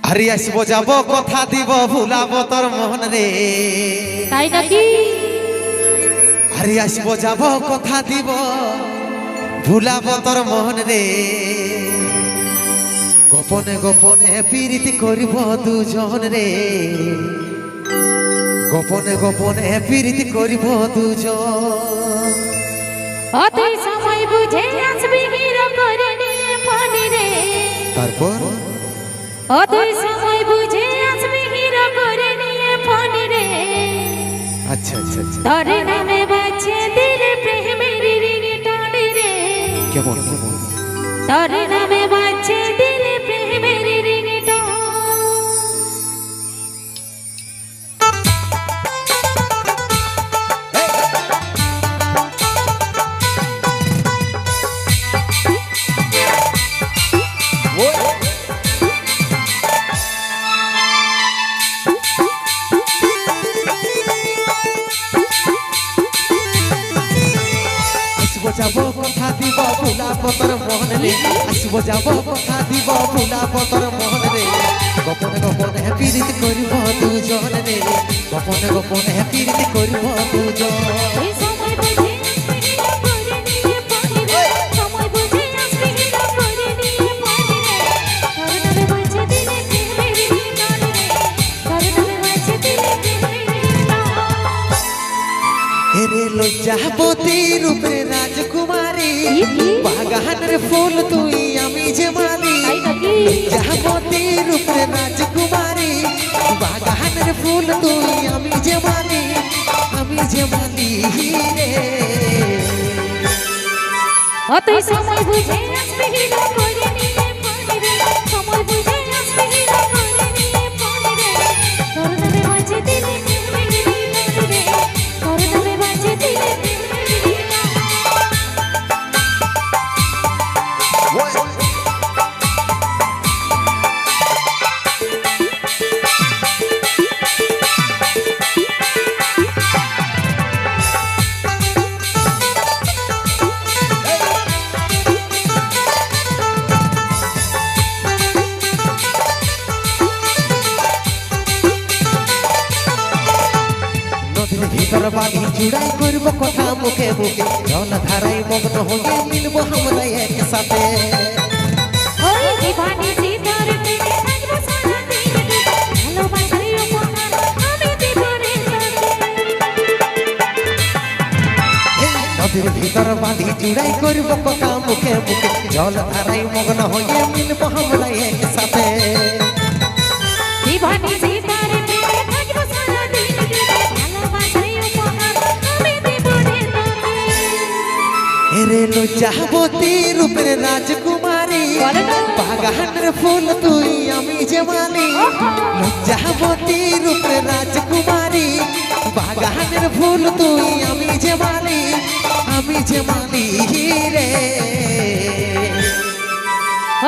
আরে আসবো যাব কথা দিব ভুলাবো তোর মন রে তাই নাকি? আরে আসবো যাব কথা দিব ভুলাবো তোর মন রে গোপনে গোপনে প্রীতি করিব দুজন রে গোপনে গোপনে প্রীতি করিব দুজন অতই সময় বুঝে আসবি হিরো করে নিয়ে ফোন রে তারপর অতই সময় বুঝে আসবি হিরো করে নিয়ে ফোন রে আচ্ছা আচ্ছা আচ্ছা তোর নামে বাজে দিলে প্রেমের রিংটোন রে কেমন কেমন তোর নামে বাজে দিলে প্রেমের রিংটোন যাব কথা দিব ভুলাবো তোর মন রে আসবো যাব কথা দিব ভুলাবো তোর মন রে গোপনে গোপনে প্রীতি করিব দুজন রে গোপনে গোপনে প্রীতি করিব দুজন এই সময় বুঝে আসবি হিরো করে নিয়ে ফোন রে সময় বুঝে আসবি হিরো করে নিয়ে ফোন রে তোর নামে বাজে দিলে প্রেমের রিংটোন রে তোর নামে বাজে দিলে প্রেমের রিংটোন এরে লজ্জাবতী রূপে রাজকুমারী বাগানের ফুল তুই আমি যে মালি তাই নাকি? লজ্জাবতী রূপে রাজকুমারী বাগানের ফুল তুই আমি যে মালি রে অতই সময় বুঝে আসবি হিরো করে নিয়ে ফোন রে সময় বুঝে আসবি হিরো করে নিয়ে ফোন রে তোর নামে বাজে দিলে প্রেমের রিংটোন রে তোর নামে বাজে দিলে প্রেমের রিংটোন নদীর ভিতর বাড়ি জুড়াই করব কথা মুখে মুখে জল ধারাই মগ্ন হয়ে মিলবো আমরা একসাথে ওই দিবানি সিতার প্রেমে থাকবো সারা দিন ভালোবাসার উপহার আমি দিব রে নদীর ভিতর বাঁধি জুড়াই করব কথা মুখে মুখে জল ধারাই মগ্ন হয়ে মিলবো আমরা একসাথে দিবানি সিতার প্রেমে থাকবো সারা দিন ভালোবাসার উপহার আমি দিব রে এরে লজ্জাবতী রূপের রাজকুমারী বলো না। বাগানের ফুল তুই আমি যে মালি লজ্জাবতী রূপের রাজকুমারী বাগানের ফুল তুই আমি যে মালি রে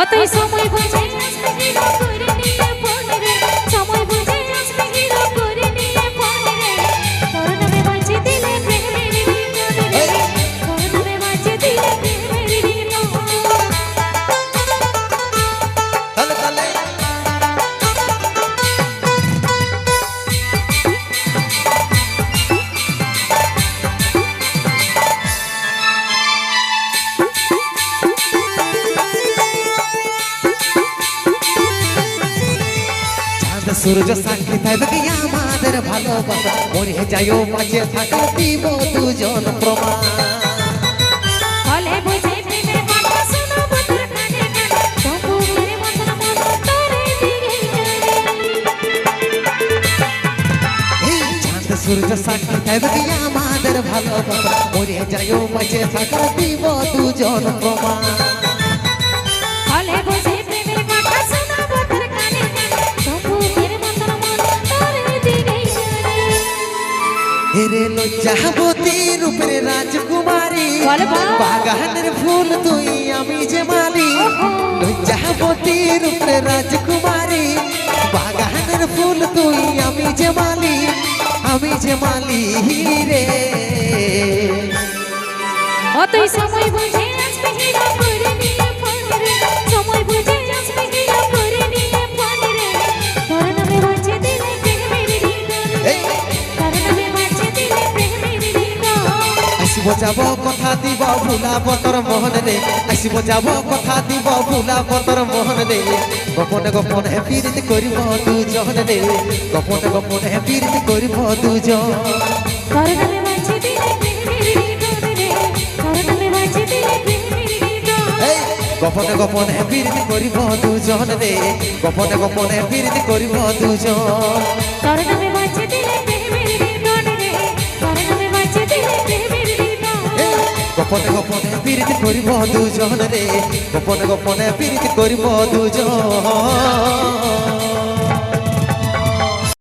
অতই সময় বুঝে আসবি হিরো করে নিয়ে ফোন রে সময় বুঝে আসবি হিরো করে নিয়ে ফোন রে তোর নামে বাজে দিলে প্রেমের রিংটোন রে তোর নামে বাজে দিলে প্রেমের রিংটোন তালে তালে চাঁদ সূর্য সাক্ষী থাকবে আমাদের ভালোবাসা মরে যাইও মাঝে থাকা দিব দুজন প্রমাণ ফলে বুঝে প্রেমের কথা শোনাবো তোর কানে কানে তবু মেরে মতন মন তোরে দিকে এই চাঁদ সূর্য সাক্ষী থাকবে আমাদের ভালোবাসা মরে যাইও মাঝে থাকা দিব দুজন প্রমাণ ফলে বুঝে প্রেমের কথা শোনাবো তোর কানে কানে তবু মেরে মতন মন তোরে দিকে এরে লজ্জাবতী রূপের রাজকুমারী বলো বা। বাগানের ফুল তুই আমি যে মালি লজ্জাবতী রূপের রাজকুমারী বাগানের ফুল তুই আমি যে মালি রে অতই সময় বুঝে আসবি হিরো করে নিয়ে ফোন রে সময় বুঝে আসবি হিরো করে নিয়ে ফোন রে আসিব যাব কথা দিব ভুলাব তোর মোহনে আসিব যাব কথা দিব ভুলাব তোর মোহনে গোপনে গোপনে পিরিত করিব দুজনে গোপনে গোপনে পিরিত করিব দুজন তোর নামে বাজে দিলে প্রেমের গান রে তোর নামে বাজে দিলে প্রেমের গান এই গোপনে গোপনে পিরিত করিব দুজনে গোপনে গোপনে পিরিত করিব দুজন তোর নামে বাজে দিলে প্রেমের গান রে তোর নামে বাজে দিলে প্রেমের গান গোপনে গোপনে পিরিত করিব দুজনে গোপনে গোপনে পিরিত করিব দুজন